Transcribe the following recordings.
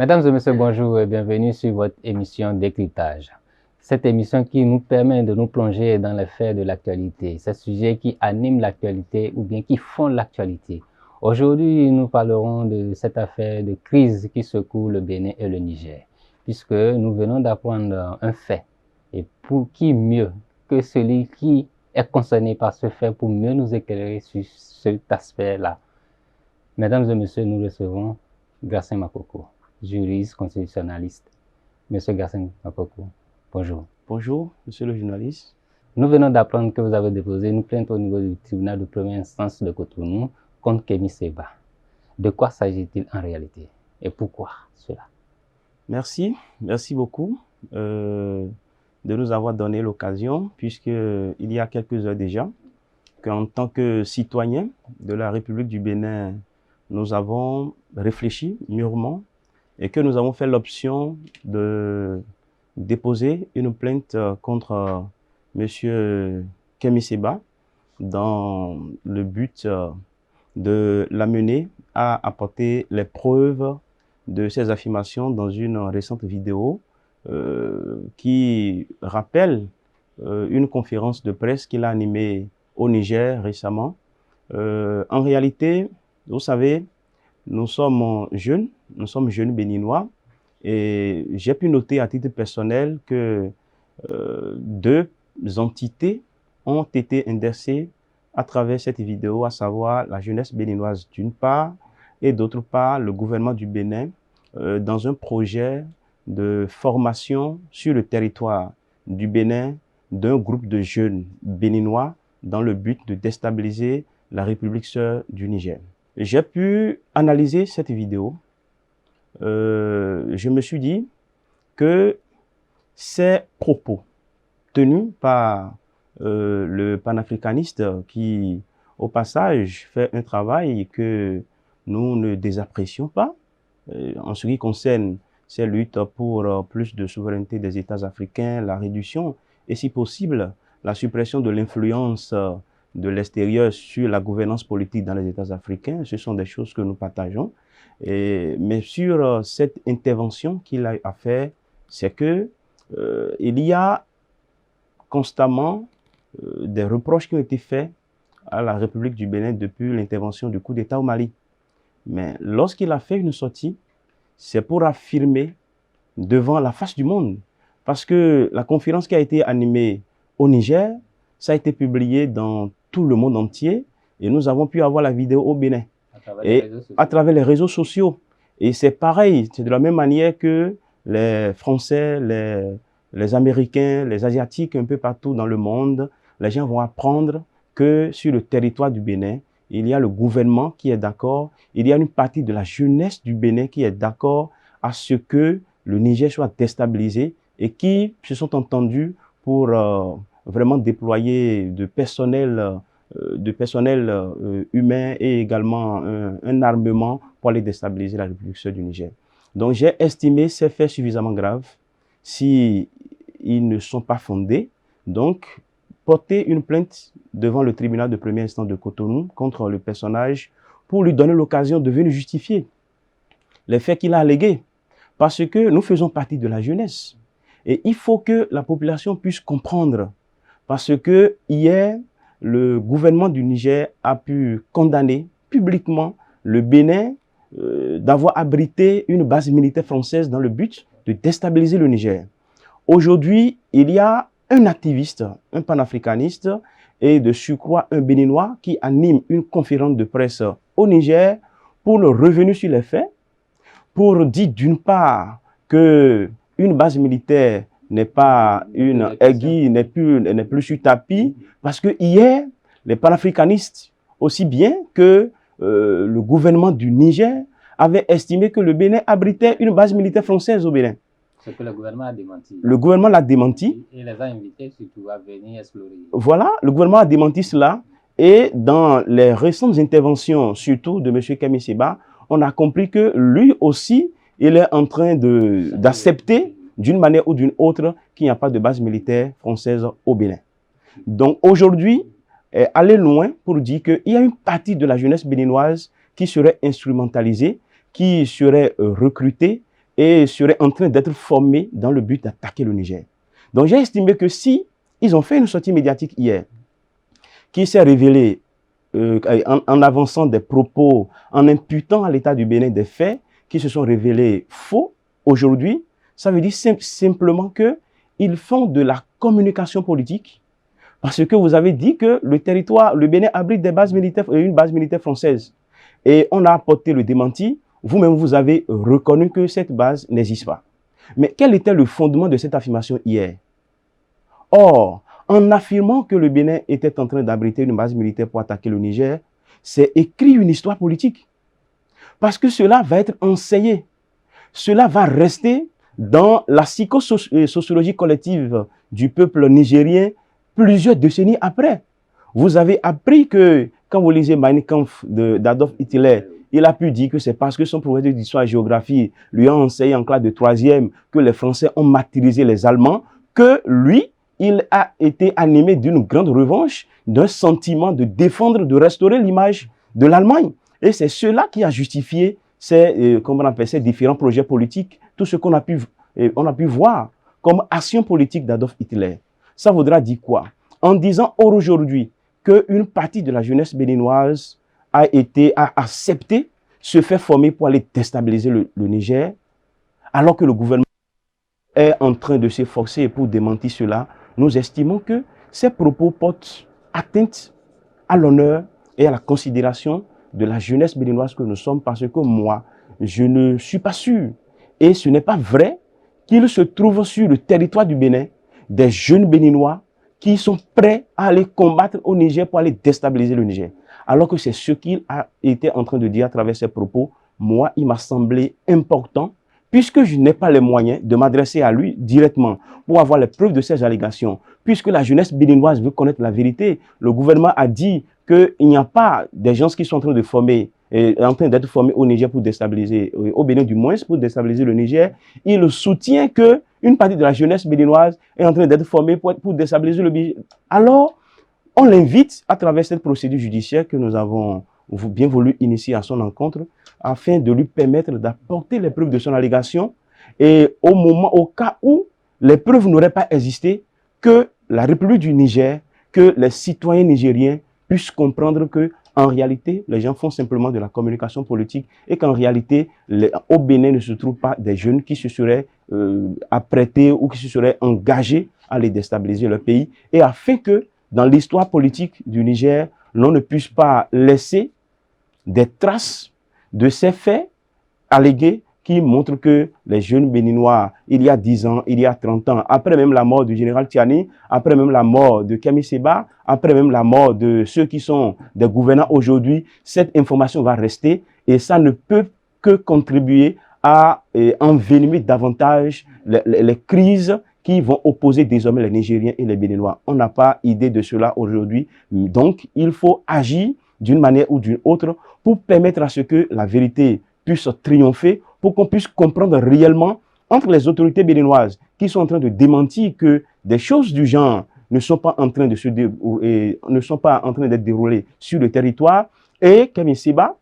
Mesdames et messieurs, bonjour et bienvenue sur votre émission Décryptage. Cette émission qui nous permet de nous plonger dans les faits de l'actualité, ces sujets qui animent l'actualité ou bien qui font l'actualité. Aujourd'hui, nous parlerons de cette affaire de crise qui secoue le Bénin et le Niger, puisque nous venons d'apprendre un fait. Et pour qui mieux que celui qui est concerné par ce fait pour mieux nous éclairer sur cet aspect-là. Mesdames et messieurs, nous recevons Gatien Makoko, juriste constitutionnaliste. Monsieur Gatien Makoko, bonjour. Bonjour, monsieur le journaliste. Nous venons d'apprendre que vous avez déposé une plainte au niveau du tribunal de première instance de Cotonou contre Kémi Séba. De quoi s'agit-il en réalité et pourquoi cela? Merci beaucoup de nous avoir donné l'occasion, puisqu'il y a quelques heures déjà, qu'en tant que citoyens de la République du Bénin, nous avons réfléchi mûrement et que nous avons fait l'option de déposer une plainte contre monsieur Kémi Séba dans le but de l'amener à apporter les preuves de ses affirmations dans une récente vidéo qui rappelle une conférence de presse qu'il a animée au Niger récemment. En réalité, vous savez, nous sommes jeunes béninois et j'ai pu noter à titre personnel que deux entités ont été indexées à travers cette vidéo, à savoir la jeunesse béninoise d'une part et d'autre part le gouvernement du Bénin dans un projet de formation sur le territoire du Bénin d'un groupe de jeunes béninois dans le but de déstabiliser la République sœur du Niger. J'ai pu analyser cette vidéo. Je me suis dit que ces propos tenus par le panafricaniste qui, au passage, fait un travail que nous ne désapprécions pas en ce qui concerne ces luttes pour plus de souveraineté des États africains, la réduction et, si possible, la suppression de l'influence de l'extérieur sur la gouvernance politique dans les États africains. Ce sont des choses que nous partageons. Mais sur cette intervention qu'il a fait, c'est que il y a constamment des reproches qui ont été faits à la République du Bénin depuis l'intervention du coup d'État au Mali. Mais lorsqu'il a fait une sortie, c'est pour affirmer devant la face du monde. Parce que la conférence qui a été animée au Niger, ça a été publié dans tout le monde entier et nous avons pu avoir la vidéo au Bénin à travers les réseaux sociaux. Et c'est pareil, c'est de la même manière que les Français, les Américains, les Asiatiques, un peu partout dans le monde, les gens vont apprendre que sur le territoire du Bénin, il y a le gouvernement qui est d'accord, il y a une partie de la jeunesse du Bénin qui est d'accord à ce que le Niger soit déstabilisé et qui se sont entendus pour vraiment déployer de personnel humain et également un armement pour aller déstabiliser la République sœur du Niger. Donc j'ai estimé ces faits suffisamment graves, si ils ne sont pas fondés, donc porter une plainte devant le tribunal de première instance de Cotonou contre le personnage pour lui donner l'occasion de venir justifier les faits qu'il a allégués. Parce que nous faisons partie de la jeunesse. Et il faut que la population puisse comprendre. Parce que hier, le gouvernement du Niger a pu condamner publiquement le Bénin d'avoir abrité une base militaire française dans le but de déstabiliser le Niger. Aujourd'hui, il y a un activiste, un panafricaniste et de surcroît un Béninois qui anime une conférence de presse au Niger pour le revenu sur les faits, pour dire d'une part que une base militaire n'est pas une aiguille, n'est plus sur tapis, parce que hier, les panafricanistes, aussi bien que le gouvernement du Niger, avaient estimé que le Bénin abritait une base militaire française au Bénin. Ce que le gouvernement a démenti. Le gouvernement l'a démenti. Et les a invités surtout à venir explorer. Voilà, le gouvernement a démenti cela. Et dans les récentes interventions, surtout de M. Kémi Séba, on a compris que lui aussi, il est en train d'accepter d'une manière ou d'une autre qu'il n'y a pas de base militaire française au Bénin. Donc aujourd'hui, aller loin pour dire qu'il y a une partie de la jeunesse béninoise qui serait instrumentalisée, qui serait recrutée et seraient en train d'être formés dans le but d'attaquer le Niger. Donc j'ai estimé que si ils ont fait une sortie médiatique hier, qui s'est révélée en avançant des propos, en imputant à l'État du Bénin des faits qui se sont révélés faux aujourd'hui, ça veut dire simplement qu'ils font de la communication politique, parce que vous avez dit que le territoire, le Bénin abrite des bases militaires, une base militaire française. Et on a apporté le démenti. Vous-même, vous avez reconnu que cette base n'existe pas. Mais quel était le fondement de cette affirmation hier? Or, en affirmant que le Bénin était en train d'abriter une base militaire pour attaquer le Niger, c'est écrit une histoire politique. Parce que cela va être enseigné. Cela va rester dans la psychosociologie collective du peuple nigérien plusieurs décennies après. Vous avez appris que, quand vous lisez Mein Kampf d'Adolf Hitler, il a pu dire que c'est parce que son professeur d'histoire et géographie lui a enseigné en classe de 3e que les Français ont martyrisé les Allemands, que lui, il a été animé d'une grande revanche, d'un sentiment de défendre, de restaurer l'image de l'Allemagne. Et c'est cela qui a justifié ces différents projets politiques, tout ce qu'on a pu voir comme action politique d'Adolf Hitler. Ça voudra dire quoi? En disant aujourd'hui qu'une partie de la jeunesse béninoise a accepté se faire former pour aller déstabiliser le Niger, alors que le gouvernement est en train de s'efforcer pour démentir cela. Nous estimons que ces propos portent atteinte à l'honneur et à la considération de la jeunesse béninoise que nous sommes, parce que moi, je ne suis pas sûr, et ce n'est pas vrai, qu'il se trouve sur le territoire du Bénin des jeunes béninois qui sont prêts à aller combattre au Niger pour aller déstabiliser le Niger. Alors que c'est ce qu'il a été en train de dire à travers ses propos. Moi, il m'a semblé important, puisque je n'ai pas les moyens de m'adresser à lui directement pour avoir les preuves de ces allégations, puisque la jeunesse béninoise veut connaître la vérité. Le gouvernement a dit qu'il n'y a pas des gens qui sont en train de former, en train d'être formés au Niger pour déstabiliser, au Bénin du moins, pour déstabiliser le Niger. Il soutient qu'une partie de la jeunesse béninoise est en train d'être formée pour déstabiliser le Niger. Alors, on l'invite à travers cette procédure judiciaire que nous avons bien voulu initier à son encontre, afin de lui permettre d'apporter les preuves de son allégation, et au cas où les preuves n'auraient pas existé, que la République du Niger, que les citoyens nigériens puissent comprendre que en réalité, les gens font simplement de la communication politique, et qu'en réalité, au Bénin ne se trouvent pas des jeunes qui se seraient apprêtés ou qui se seraient engagés à les déstabiliser leur pays, et afin que dans l'histoire politique du Niger, l'on ne puisse pas laisser des traces de ces faits allégués qui montrent que les jeunes béninois, il y a 10 ans, il y a 30 ans, après même la mort du général Tiani, après même la mort de Kemi Seba, après même la mort de ceux qui sont des gouvernants aujourd'hui, cette information va rester, et ça ne peut que contribuer à envenimer davantage les crises qui vont opposer désormais les Nigériens et les Béninois. On n'a pas idée de cela aujourd'hui, donc il faut agir d'une manière ou d'une autre pour permettre à ce que la vérité puisse triompher, pour qu'on puisse comprendre réellement entre les autorités béninoises qui sont en train de démentir que des choses du genre ne sont pas en train d'être déroulées sur le territoire, et Kemi Seba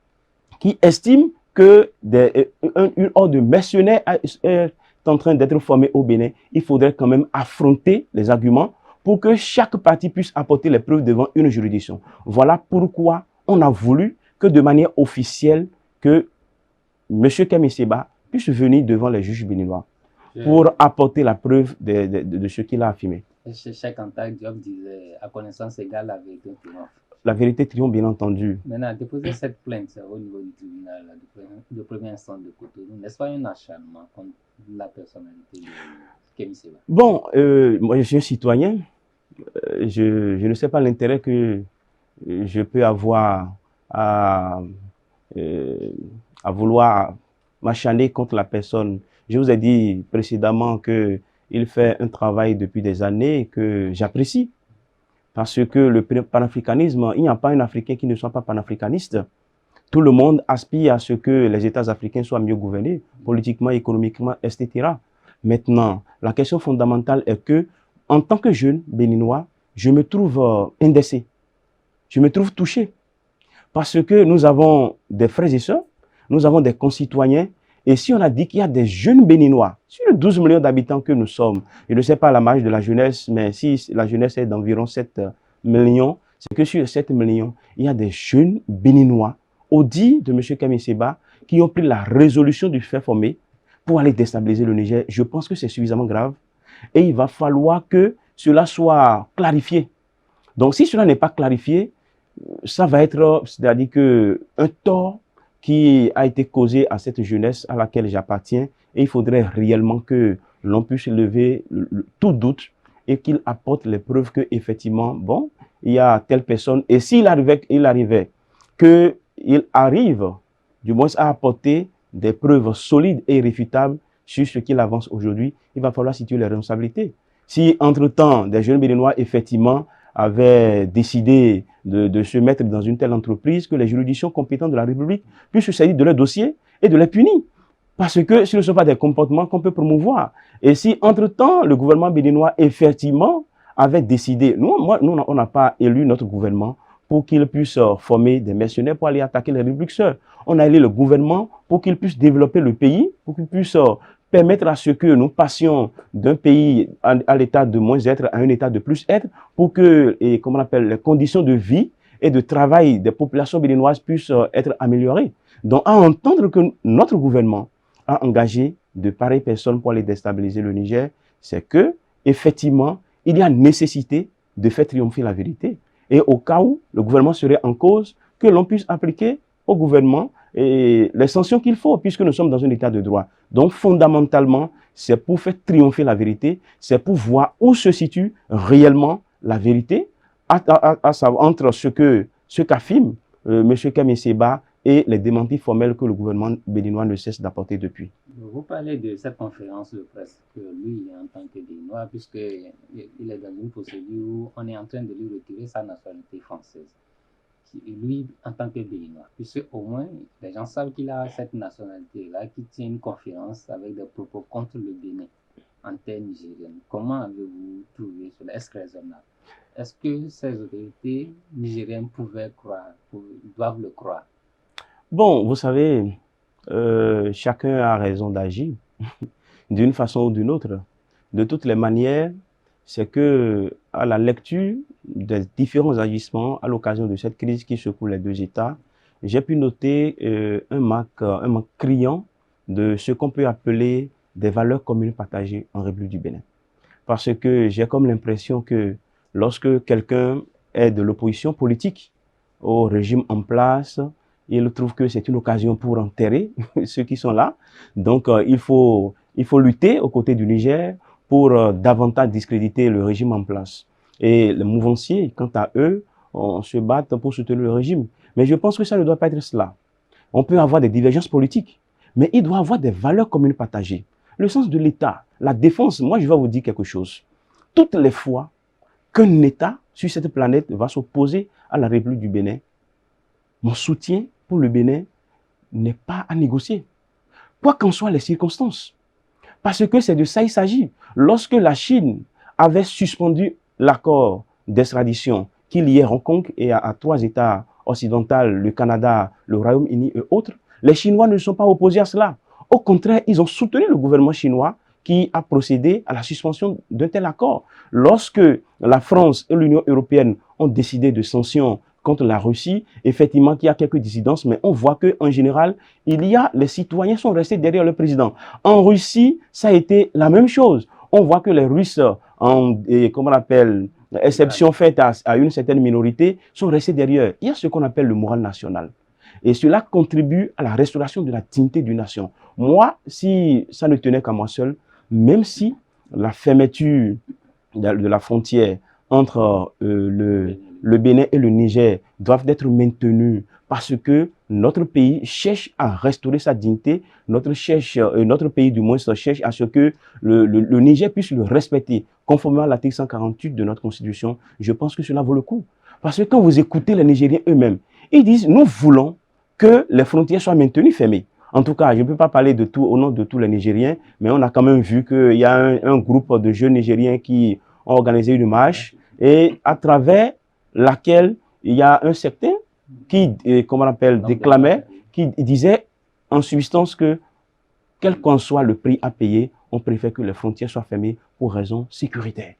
qui estime que une horde de mercenaires est en train d'être formée au Bénin. Il faudrait quand même affronter les arguments pour que chaque partie puisse apporter les preuves devant une juridiction. Voilà pourquoi on a voulu que de manière officielle, que M. Kemi Seba puisse venir devant les juges béninois pour apporter la preuve de ce qu'il a affirmé. Cheikh Anta Diop disait à connaissance égale, la vérité triomphe. La vérité triomphe, bien entendu. Maintenant, déposer cette plainte au niveau du tribunal de première instance de Cotonou, n'est-ce pas un acharnement contre la personnalité de Kemi Seba? Bon, moi je suis un citoyen. Je ne sais pas l'intérêt que je peux avoir à vouloir m'acharner contre la personne. Je vous ai dit précédemment qu'il fait un travail depuis des années que j'apprécie. Parce que le panafricanisme, il n'y a pas un Africain qui ne soit pas panafricaniste. Tout le monde aspire à ce que les États africains soient mieux gouvernés, politiquement, économiquement, etc. Maintenant, la question fondamentale est que, en tant que jeune béninois, je me trouve indécé. Je me trouve touché. Parce que nous avons des frères et sœurs, nous avons des concitoyens, Et si on a dit qu'il y a des jeunes Béninois, sur les 12 millions d'habitants que nous sommes, je ne sais pas la marge de la jeunesse, mais si la jeunesse est d'environ 7 millions, c'est que sur les 7 millions, il y a des jeunes Béninois, au dit de M. Kami Seba, qui ont pris la résolution de se faire former pour aller déstabiliser le Niger. Je pense que c'est suffisamment grave et il va falloir que cela soit clarifié. Donc si cela n'est pas clarifié, ça va être, c'est-à-dire que un tort qui a été causé à cette jeunesse à laquelle j'appartiens, et il faudrait réellement que l'on puisse lever tout doute et qu'il apporte les preuves que effectivement, bon, il y a telle personne, et s'il arrivait qu'il arrive, du moins à apporter des preuves solides et irréfutables sur ce qu'il avance aujourd'hui, il va falloir situer les responsabilités. Si entre-temps, des jeunes Béninois, effectivement, avaient décidé de se mettre dans une telle entreprise, que les juridictions compétentes de la République puissent se saisir de leur dossier et de les punir. Parce que ce ne sont pas des comportements qu'on peut promouvoir. Et si, entre-temps, le gouvernement béninois, effectivement, avait décidé, nous, on n'a pas élu notre gouvernement pour qu'il puisse former des mercenaires pour aller attaquer les républiques sœurs. On a élu le gouvernement pour qu'il puisse développer le pays, pour qu'il puisse permettre à ce que nous passions d'un pays à l'état de moins être à un état de plus être, pour que, comment on appelle, les conditions de vie et de travail des populations béninoises puissent être améliorées. Donc, à entendre que notre gouvernement a engagé de pareilles personnes pour aller déstabiliser le Niger, c'est que, effectivement, il y a nécessité de faire triompher la vérité. Et au cas où le gouvernement serait en cause, que l'on puisse appliquer au gouvernement et les sanctions qu'il faut, puisque nous sommes dans un état de droit. Donc, fondamentalement, c'est pour faire triompher la vérité, c'est pour voir où se situe réellement la vérité, à savoir entre ce qu'affirme M. Kami Seba et les démentis formels que le gouvernement béninois ne cesse d'apporter depuis. Vous parlez de cette conférence de presse que lui, en tant que Béninois, puisqu'il est dans une procédure où on est en train de lui retirer sa nationalité française. Lui, en tant que Béninois, puisque au moins, les gens savent qu'il a cette nationalité-là, qui tient une conférence avec des propos contre le Bénin en terre nigérienne. Comment avez-vous trouvé cela? Est-ce raisonnable? Est-ce que ces autorités nigériennes doivent le croire? Bon, vous savez, chacun a raison d'agir d'une façon ou d'une autre. De toutes les manières, c'est que à la lecture des différents agissements à l'occasion de cette crise qui secoue les deux États, j'ai pu noter un manque criant de ce qu'on peut appeler des valeurs communes partagées en République du Bénin. Parce que j'ai comme l'impression que lorsque quelqu'un est de l'opposition politique au régime en place, il trouve que c'est une occasion pour enterrer ceux qui sont là. Donc, il faut lutter aux côtés du Niger pour davantage discréditer le régime en place. Et les mouvanciers, quant à eux, on se battent pour soutenir le régime. Mais je pense que ça ne doit pas être cela. On peut avoir des divergences politiques, mais il doit y avoir des valeurs communes partagées. Le sens de l'État, la défense, moi je vais vous dire quelque chose. Toutes les fois qu'un État sur cette planète va s'opposer à la République du Bénin, mon soutien pour le Bénin n'est pas à négocier, quoi qu'en soient les circonstances. Parce que c'est de ça il s'agit. Lorsque la Chine avait suspendu l'accord d'extradition qui liait Hong Kong et à 3 États occidentaux, le Canada, le Royaume-Uni et autres, les Chinois ne sont pas opposés à cela. Au contraire, ils ont soutenu le gouvernement chinois qui a procédé à la suspension d'un tel accord. Lorsque la France et l'Union européenne ont décidé de sanctions contre la Russie, effectivement qu'il y a quelques dissidences, mais on voit qu'en général, les citoyens sont restés derrière le président. En Russie, ça a été la même chose. On voit que les Russes, comment on appelle, exception faite à une certaine minorité, sont restés derrière. Il y a ce qu'on appelle le moral national. Et cela contribue à la restauration de la dignité d'une nation. Moi, si ça ne tenait qu'à moi seul, même si la fermeture de la frontière entre le Bénin et le Niger doivent être maintenues parce que notre pays cherche à restaurer sa dignité, notre pays du moins cherche à ce que le Niger puisse le respecter conformément à l'article 148 de notre constitution. Je pense que cela vaut le coup. Parce que quand vous écoutez les Nigériens eux-mêmes, ils disent nous voulons que les frontières soient maintenues fermées. En tout cas, je ne peux pas parler au nom de tous les Nigériens, mais on a quand même vu qu'il y a un groupe de jeunes Nigériens qui ont organisé une marche et à travers laquelle il y a un certain qui, comment on appelle, déclamait, qui disait en substance que quel qu'en soit le prix à payer, on préfère que les frontières soient fermées pour raisons sécuritaires.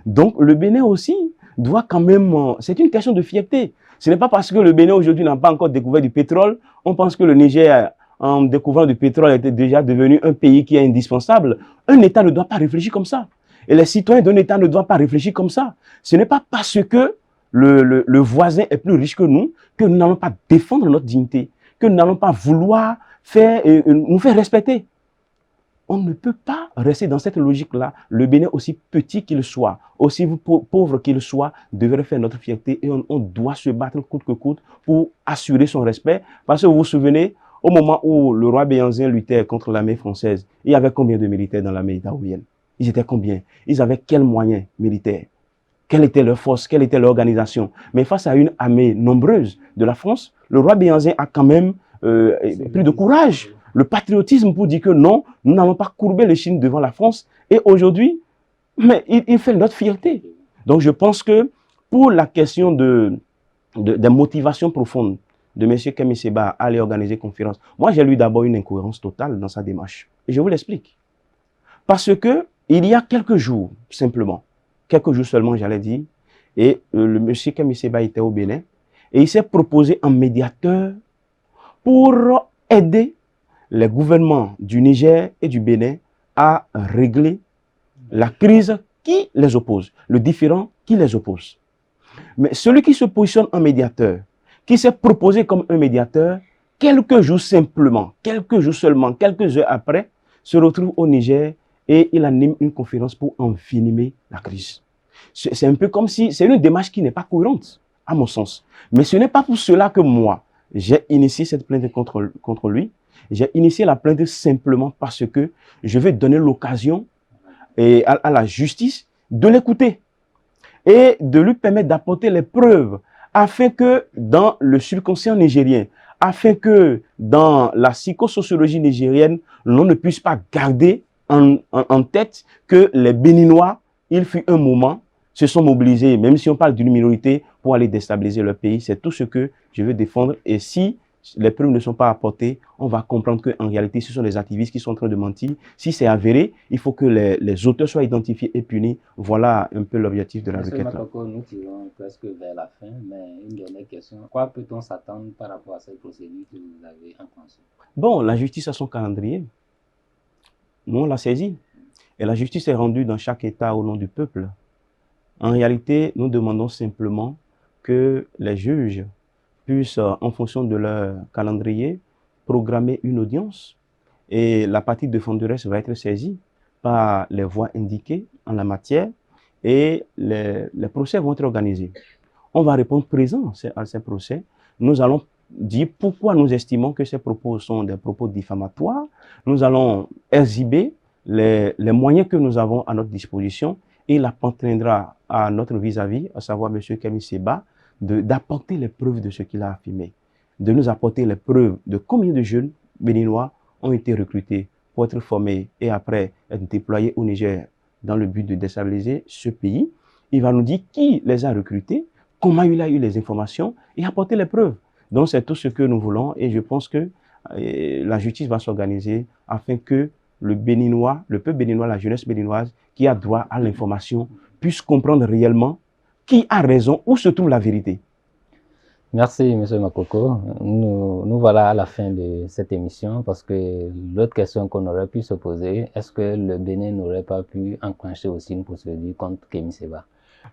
Donc, le Bénin aussi doit quand même... c'est une question de fierté. Ce n'est pas parce que le Bénin aujourd'hui n'a pas encore découvert du pétrole, on pense que le Niger, en découvrant du pétrole, était déjà devenu un pays qui est indispensable. Un État ne doit pas réfléchir comme ça. Et les citoyens d'un État ne doivent pas réfléchir comme ça. Ce n'est pas parce que le voisin est plus riche que nous n'allons pas défendre notre dignité, que nous n'allons pas vouloir nous faire respecter. On ne peut pas rester dans cette logique-là. Le Bénin, aussi petit qu'il soit, aussi pauvre qu'il soit, devrait faire notre fierté et on doit se battre coûte que coûte pour assurer son respect. Parce que vous vous souvenez, au moment où le roi Béhanzin luttait contre l'armée française, il y avait combien de militaires dans l'armée itaouienne? Ils étaient combien? Ils avaient quels moyens militaires? Quelle était leur force? Quelle était leur organisation? Mais face à une armée nombreuse de la France, le roi Béhanzin a quand même pris de courage, le patriotisme pour dire que non, nous n'allons pas courber les chines devant la France. Et aujourd'hui, mais il fait notre fierté. Donc je pense que pour la question des motivations profondes de M. Kemi Seba à aller organiser conférence, moi j'ai lu d'abord une incohérence totale dans sa démarche. Et je vous l'explique. Parce que il y a quelques jours, simplement, quelques jours seulement, j'allais dire, et le M. Kemi Seba était au Bénin, et il s'est proposé un médiateur pour aider les gouvernements du Niger et du Bénin à régler la crise qui les oppose, le différend qui les oppose. Mais celui qui se positionne en médiateur, qui s'est proposé comme un médiateur, quelques jours simplement, quelques jours seulement, quelques heures après, se retrouve au Niger et il anime une conférence pour envenimer la crise. C'est un peu comme si, c'est une démarche qui n'est pas cohérente, à mon sens. Mais ce n'est pas pour cela que moi, j'ai initié cette plainte contre lui. J'ai initié la plainte simplement parce que je vais donner l'occasion à la justice de l'écouter et de lui permettre d'apporter les preuves afin que dans le subconscient nigérien, afin que dans la psychosociologie nigérienne, l'on ne puisse pas garder en tête que les Béninois, il fut un moment, se sont mobilisés, même si on parle d'une minorité, pour aller déstabiliser leur pays. C'est tout ce que je veux défendre. Et si les preuves ne sont pas apportées, on va comprendre qu'en réalité, ce sont des activistes qui sont en train de mentir. Si c'est avéré, il faut que les auteurs soient identifiés et punis. Voilà un peu l'objectif de la requête. Nous tirons presque vers la fin, mais une dernière question. Quoi peut-on s'attendre par rapport à cette procédure que vous avez enclenchée? Bon, la justice a son calendrier. Nous, on l'a saisi. Et la justice est rendue dans chaque État au nom du peuple. En réalité, nous demandons simplement que les juges puissent, en fonction de leur calendrier, programmer une audience et la partie défenderesse va être saisie par les voies indiquées en la matière et les procès vont être organisés. On va répondre présent à ces procès. Nous allons dire pourquoi nous estimons que ces propos sont des propos diffamatoires. Nous allons exhiber les moyens que nous avons à notre disposition et il appartiendra à notre vis-à-vis, à savoir M. Kemi Seba, d'apporter les preuves de ce qu'il a affirmé, de nous apporter les preuves de combien de jeunes béninois ont été recrutés pour être formés et après être déployés au Niger dans le but de déstabiliser ce pays. Il va nous dire qui les a recrutés, comment il a eu les informations et apporter les preuves. Donc c'est tout ce que nous voulons et je pense que la justice va s'organiser afin que le Béninois, le peuple béninois, la jeunesse béninoise qui a droit à l'information puisse comprendre réellement qui a raison, où se trouve la vérité. Merci, M. Makoko. Nous voilà à la fin de cette émission parce que l'autre question qu'on aurait pu se poser, est-ce que le Bénin n'aurait pas pu enclencher aussi une procédure contre Kemi Seba?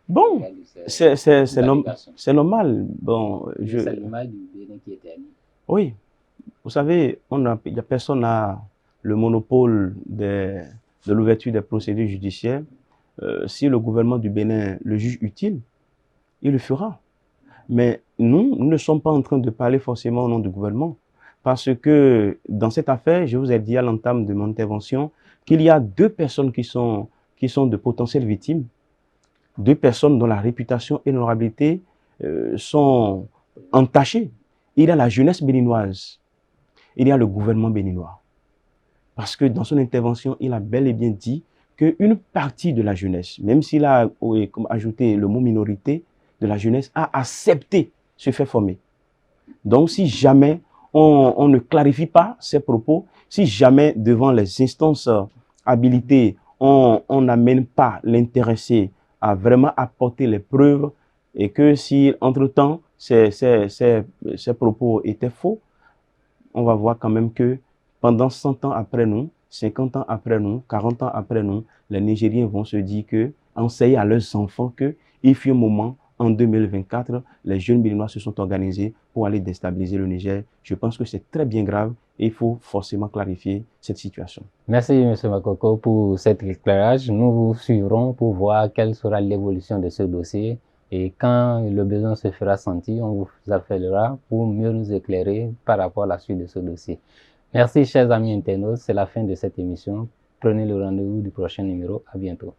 Bon, c'est normal. Bon, c'est l'image du Bénin qui est ternie. Oui, vous savez, personne n'a le monopole de l'ouverture des procédures judiciaires. Si le gouvernement du Bénin le juge utile, il le fera. Mais nous ne sommes pas en train de parler forcément au nom du gouvernement. Parce que dans cette affaire, je vous ai dit à l'entame de mon intervention qu'il y a deux personnes qui sont de potentielles victimes. Deux personnes dont la réputation et l'honorabilité sont entachées. Il y a la jeunesse béninoise. Il y a le gouvernement béninois. Parce que dans son intervention, il a bel et bien dit qu'une partie de la jeunesse, même s'il a ajouté le mot minorité, de la jeunesse, a accepté se faire former. Donc, si jamais on ne clarifie pas ces propos, si jamais devant les instances habilitées, on n'amène pas l'intéressé à vraiment apporter les preuves, et que si entre-temps ces propos étaient faux, on va voir quand même que pendant 100 ans après nous, 50 ans après nous, 40 ans après nous, les Nigériens vont se dire que, enseigner à leurs enfants que, il fut un moment, en 2024, les jeunes Béninois se sont organisés pour aller déstabiliser le Niger. Je pense que c'est très bien grave et il faut forcément clarifier cette situation. Merci, M. Makoko, pour cet éclairage. Nous vous suivrons pour voir quelle sera l'évolution de ce dossier. Et quand le besoin se fera sentir, on vous appellera pour mieux nous éclairer par rapport à la suite de ce dossier. Merci, chers amis internautes. C'est la fin de cette émission. Prenez le rendez-vous du prochain numéro. À bientôt.